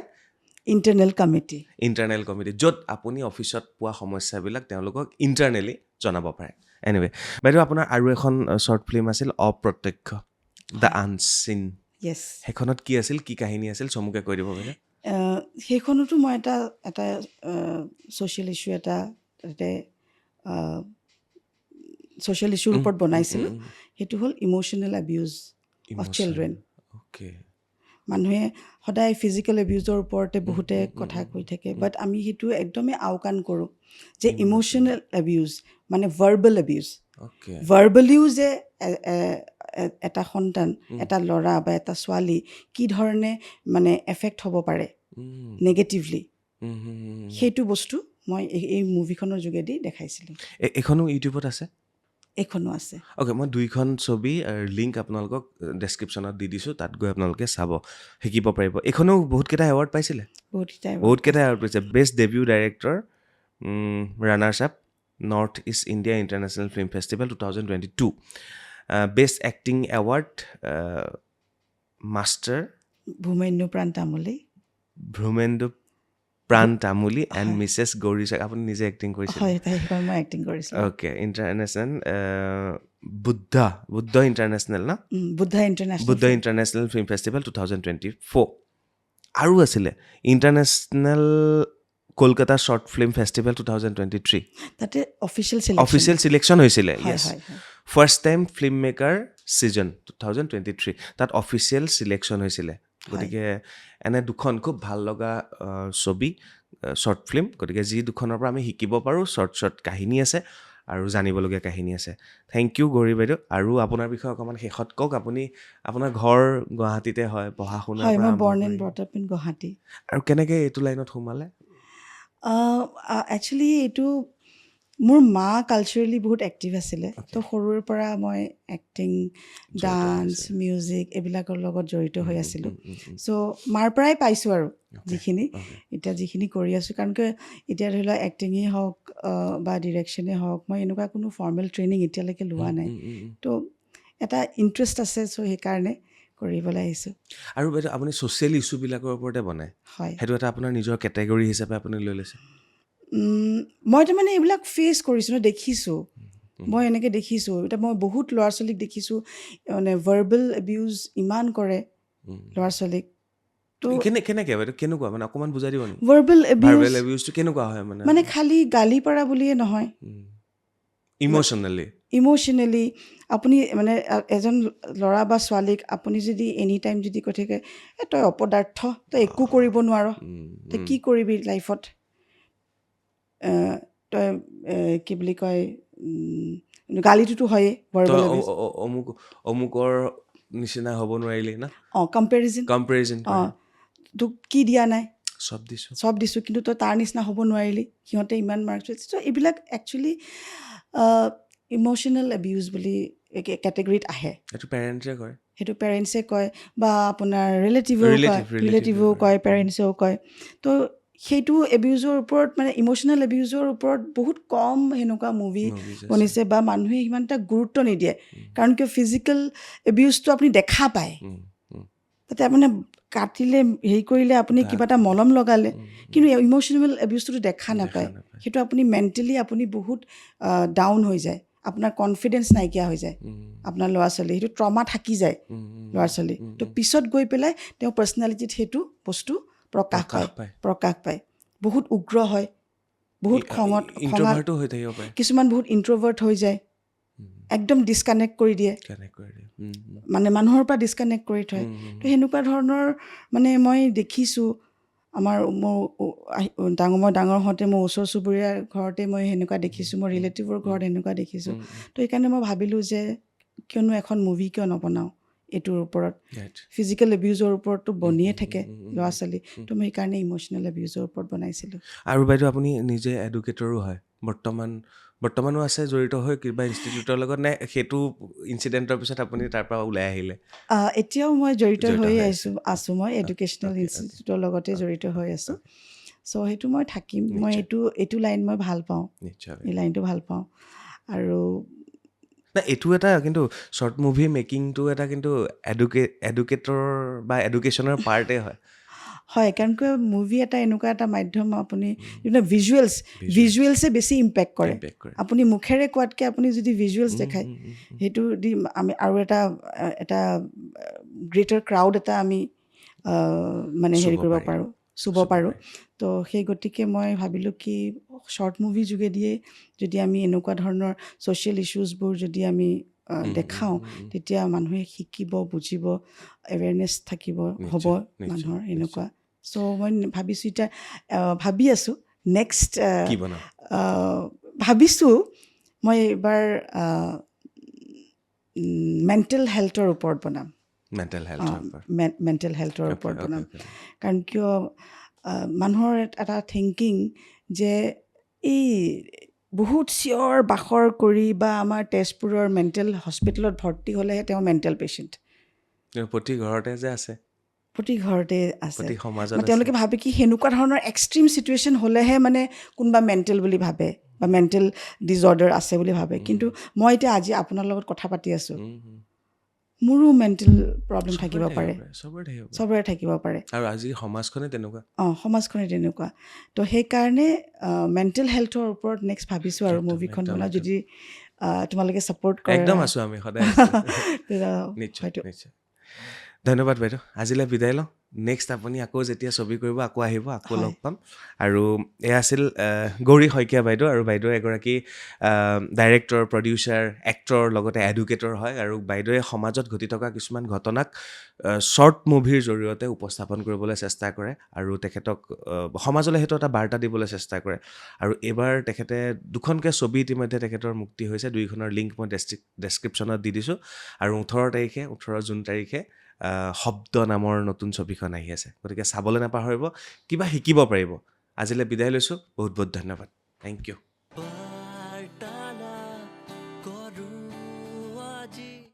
ইণ্টাৰনেল কমিটি ইণ্টাৰনেল কমিটি য'ত আপুনি অফিচত পোৱা সমস্যাবিলাক তেওঁলোকক ইণ্টাৰনেলি জনাব পাৰে এনিৱে বাইদেউ আপোনাৰ আৰু এখন শ্বৰ্ট ফিল্ম আছিল অপ্ৰত্যক্ষ দ্য আনচিন য়েছ সেইখনত কি আছিল কি কাহিনী আছিল চমুকে কৈ দিব বাইদেউ সেইখনতো মই এটা ছ'চিয়েল ইছ্যু এটা তাতে ছ'চিয়েল ইছ্যুৰ ওপৰত বনাইছিলোঁ সেইটো হ'ল emotional abuse of children okay মানুহে সদায় ফিজিকেল এবিউজৰ ওপৰতে বহুতে কথা কৈ থাকে বাট আমি সেইটো একদমেই আওকাণ কৰোঁ যে ইম'শ্যনেল এবিউজ মানে ভাৰ্বেল এবিউজ অ'কে ভাৰ্বেলিও যে এটা সন্তান এটা ল'ৰা বা এটা ছোৱালী কি ধৰণে মানে এফেক্ট হ'ব পাৰে নেগেটিভলি সেইটো বস্তু মই এই মুভিখনৰ যোগেদি দেখাইছিলোঁ এইখনো ইউটিউবত আছে এইখনো আছে অ'কে মই দুইখন ছবি লিংক আপোনালোকক ডেছক্ৰিপশ্যনত দি দিছোঁ তাত গৈ আপোনালোকে চাব শিকিব পাৰিব এইখনো বহুতকেইটা এৱাৰ্ড পাইছিলে বহুতকেইটা এৱাৰ্ড পাইছে best debut director runners up North East India international film festival 2022 best acting award master Bhumendra Pran Tamuli ভ্ৰমেন্দু প্ৰাণ তামুলী এণ্ড মিছেছ গৌৰী চাক আপুনি নিজে এক্টিং কৰিছে হয় সেইখন মই এক্টিং কৰিছিলোঁ অ'কে ইণ্টাৰনেশ্যনেল বুদ্ধ ইণ্টাৰনেশ্যনেল ন বুদ্ধা ইণ্টাৰনেশ্যনেল ফিল্ম ফেষ্টিভেল 2024 আৰু আছিলে international Kolkata short film festival 2023 তাতে অফিচিয়েল চিলেকশ্যন হৈছিলে হয় য়েছ হয় first time film maker season 2023 তাত অফিচিয়েল চিলেকশ্যন হৈছিলে গতিকে এনে দুখন খুব ভাল লগা ছবি শ্বৰ্ট ফিল্ম গতিকে যি দুখনৰ পৰা আমি শিকিব পাৰোঁ শ্বৰ্ট কাহিনী আছে আৰু জানিবলগীয়া কাহিনী আছে থেংক ইউ গৌৰী বাইদেউ আৰু আপোনাৰ বিষয়ে অকণমান শেষত কওক আপুনি আপোনাৰ ঘৰ গুৱাহাটীতে হয় পঢ়া শুনা হয় মই বৰ্ণ and brought up in Guwahati আৰু কেনেকৈ এইটো লাইনত সোমালে একচুৱেলি এইটো মোৰ মা কালচাৰেলি বহুত এক্টিভ আছিলে তো সৰুৰ পৰা মই এক্টিং ডান্স মিউজিক এইবিলাকৰ লগত জড়িত হৈ আছিলোঁ চ' মাৰ পৰাই পাইছোঁ আৰু যিখিনি কৰি আছোঁ কাৰণ কি এতিয়া ধৰি লওক এক্টিঙেই হওক বা ডিৰেকশ্যনেই হওক মই এনেকুৱা কোনো ফৰ্মেল ট্ৰেইনিং এতিয়ালৈকে লোৱা নাই তো এটা ইণ্টাৰেষ্ট আছে চ' সেইকাৰণে কৰিবলৈ আহিছোঁ আৰু বাইদেউ আপুনি ছ'চিয়েল ইছ্যুবিলাকৰ ওপৰতে বনায় হয় সেইটো এটা আপোনাৰ নিজৰ কেটেগৰী হিচাপে আপুনি লৈ লৈছে মই তাৰমানে এইবিলাক ফেচ কৰিছোঁ ন দেখিছোঁ মই এনেকৈ দেখিছোঁ এতিয়া মই বহুত ল'ৰা ছোৱালীক দেখিছোঁ মানে ভাৰ্বেল এবিউজ ইমান কৰে ল'ৰা ছোৱালীক তো কেনেকৈ বাইদেউ কেনেকুৱা মানে অকণমান বুজাই দিব নেকি ভাৰ্বেল এবিউজটো কেনেকুৱা হয় মানে খালি গালি পৰা বুলিয়ে নহয় ইম'শ্যনেলি আপুনি মানে এজন ল'ৰা বা ছোৱালীক আপুনি যদি এনি টাইম যদি কৈ থাকে তই অপদাৰ্থ তই একো কৰিব নোৱাৰ তই কি কৰিবি লাইফত তই কি বুলি কয় গালিটোতো হয়েই অমুকৰ নিচিনা হ'ব নোৱাৰিলি না কম্পেৰিজন তোক কি দিয়া নাই চব দিছোঁ কিন্তু তই তাৰ নিচিনা হ'ব নোৱাৰিলি সিহঁতে ইমান মাৰ্কছ পাইছে চ' এইবিলাক একচুৱেলি ইম'শ্যনেল এবিউজ বুলি কেটেগৰীত আহে সেইটো পেৰেণ্টছে কয় বা আপোনাৰ ৰিলেটিভেও কয় পেৰেণ্টছেও কয় তো সেইটো এবিউজৰ ওপৰত মানে ইম'শ্যনেল এবিউজৰ ওপৰত বহুত কম সেনেকুৱা মুভি বনিছে বা মানুহে সিমান এটা গুৰুত্ব নিদিয়ে কাৰণ কিয় ফিজিকেল এবিউজটো আপুনি দেখা পায় তাতে আপোনাৰ কাটিলে হেৰি কৰিলে আপুনি কিবা এটা মলম লগালে কিন্তু ইম'শ্যনেল এবিউজটো দেখা নাপায় সেইটো আপুনি মেণ্টেলি আপুনি বহুত ডাউন হৈ যায় আপোনাৰ কনফিডেঞ্চ নাইকিয়া হৈ যায় আপোনাৰ ল'ৰা ছোৱালী সেইটো ট্ৰমা থাকি যায় ল'ৰা ছোৱালী তো পিছত গৈ পেলাই তেওঁ পাৰ্চনেলিটিত সেইটো বস্তু প্ৰকাশ পায় বহুত উগ্ৰ হয় বহুত খঙত কিছুমান বহুত ইণ্ট্ৰভাৰ্ট হৈ যায় একদম ডিছকানেক্ট কৰি দিয়ে মানে মানুহৰ পৰা ডিছকানেক্ট কৰি থয় তো সেনেকুৱা ধৰণৰ মানে মই দেখিছোঁ মই ডাঙৰ হওঁতে মোৰ ওচৰ চুবুৰীয়াৰ ঘৰতে মই সেনেকুৱা দেখিছোঁ মোৰ ৰিলেটিভৰ ঘৰত সেনেকুৱা দেখিছোঁ তো সেইকাৰণে মই ভাবিলোঁ যে কিয়নো এখন মুভি কিয় নবনাওঁ এইটোৰ ওপৰত ফিজিকেল এবিউজৰ ওপৰতো বনিয়ে থাকে ল'ৰা ছোৱালী তো মই সেইকাৰণে ইম'শ্যনেল এবিউজৰ ওপৰত বনাইছিলোঁ আৰু বাইদেউ আপুনি নিজে এডুকেটৰো হয় বৰ্তমান বৰ্তমানো আছে জড়িত হৈ কিবা ইনষ্টিটিউটৰ লগত নে সেইটো ইনচিডেণ্টৰ পিছত আপুনি তাৰ পৰা ওলাই আহিলে এতিয়াও মই জড়িত জড়িত হৈ হৈ আছে। আছোঁ মই এডুকেশ্যনেল okay, ইনষ্টিটিউটৰ লগতে জড়িত হৈ আছোঁ okay. চ' সেইটো মই থাকিম মই নিশ্চয়। এইটো লাইন মই ভাল পাওঁ নিশ্চয় এই লাইনটো ভাল পাওঁ আৰু না এইটো এটা কিন্তু শ্বৰ্ট মুভি মেকিংটো এটা কিন্তু এডুকেটৰ বা এডুকেশ্যনৰ পাৰ্টেই হয় হয় কাৰণ কিয় মুভি এটা এনেকুৱা এটা মাধ্যম আপুনি Visuals. ভিজুৱেলছে বেছি ইম্পেক্ট কৰে Impact কৰে আপুনি মুখেৰে কোৱাতকৈ আপুনি যদি ভিজুৱেলছ দেখায় উম। সেইটো দি আমি আৰু এটা গ্ৰেটাৰ ক্ৰাউড এটা আমি মানে হেৰি চুব কৰিব পাৰি। পাৰোঁ চুব চুব পাৰোঁ পাৰি। তো সেই গতিকে মই ভাবিলোঁ কি শ্বৰ্ট মুভি যোগেদিয়ে যদি আমি এনেকুৱা ধৰণৰ ছ'চিয়েল ইছ্যুজবোৰ যদি আমি দেখাওঁ তেতিয়া মানুহে শিকিব বুজিব এৱেৰনেছ থাকিব হ'ব নিশ্চয়, মানুহৰ নিশ্চয়। এনেকুৱা চ' মই ভাবিছোঁ এতিয়া ভাবি আছোঁ নেক্সট কি বনাম ভাবিছোঁ মই এইবাৰ মেণ্টেল হেল্থৰ ওপৰত বনাম মেণ্টেল হেল্থৰ ওপৰত মেণ্টেল হেল্থৰ Okay, ওপৰত okay, বনাম okay. কাৰণ কিয় মানুহৰ এটা থিংকিং যে এই বহুত চিঞৰ বাখৰ কৰি বা আমাৰ তেজপুৰৰ মেণ্টেল হস্পিটেলত ভৰ্তি হ'লেহে তেওঁ মেণ্টেল পেচেণ্ট কিন্তু প্ৰতি ঘৰতে যে আছে প্ৰতি ঘৰতে আছে প্ৰতি সমাজত মানে আছে তেওঁলোকে ভাবে কি সেনেকুৱা ধৰণৰ এক্সট্ৰিম চিটুৱেশ্যন হ'লেহে মানে কোনোবা মেণ্টেল বুলি ভাবে বা মেণ্টেল ডিজৰ্ডাৰ আছে বুলি ভাবে কিন্তু মই এতিয়া আজি আপোনাৰ লগত কথা পাতি আছোঁ মোৰো মেণ্টেল প্ৰব্লেম থাকিব পাৰে চবৰে থাকিব পাৰে আৰু আজি সমাজখনে তেনেকুৱা সমাজখনে তেনেকুৱা তো সেইকাৰণে মেণ্টেল হেল্থৰ ওপৰত নেক্সট ভাবিছোঁ আৰু মুভিখন বনাওঁ যদি তোমালোকে ছাপোৰ্ট কৰা একদম আছোঁ আমি সদায় আছোঁ। তেতিয়া নিশ্চয় হয়তো নিশ্চয় ধন্যবাদ বাইদেউ আজিলৈ বিদায় লওঁ নেক্সট আপুনি আকৌ যেতিয়া ছবি কৰিব আকৌ আহিব আকৌ হয়। লগ পাম আৰু এয়া আছিল গৌৰী শইকীয়া বাইদেউ আৰু বাইদেউ এগৰাকী ডাইৰেক্টৰ প্ৰডিউচাৰ এক্টৰ লগতে এডুকেটৰ হয় আৰু বাইদেৱে সমাজত ঘটি থকা কিছুমান ঘটনাক শ্বৰ্ট মুভিৰ জৰিয়তে উপস্থাপন কৰিবলৈ চেষ্টা কৰে আৰু তেখেতক সমাজলৈ সেইটো এটা বাৰ্তা দিবলৈ চেষ্টা কৰে আৰু এইবাৰ তেখেতে দুখনকৈ ছবি ইতিমধ্যে তেখেতৰ মুক্তি হৈছে দুইখনৰ লিংক মই ডেছক্ৰিপশ্যনত দি দিছোঁ আৰু 18 জুন তাৰিখে শব্দ নামৰ নতুন ছবিখন আহি আছে গতিকে চাবলৈ নাপাহৰিব কিবা শিকিব পাৰিব আজিলৈ বিদায় লৈছোঁ বহুত বহুত ধন্যবাদ থেংক ইউ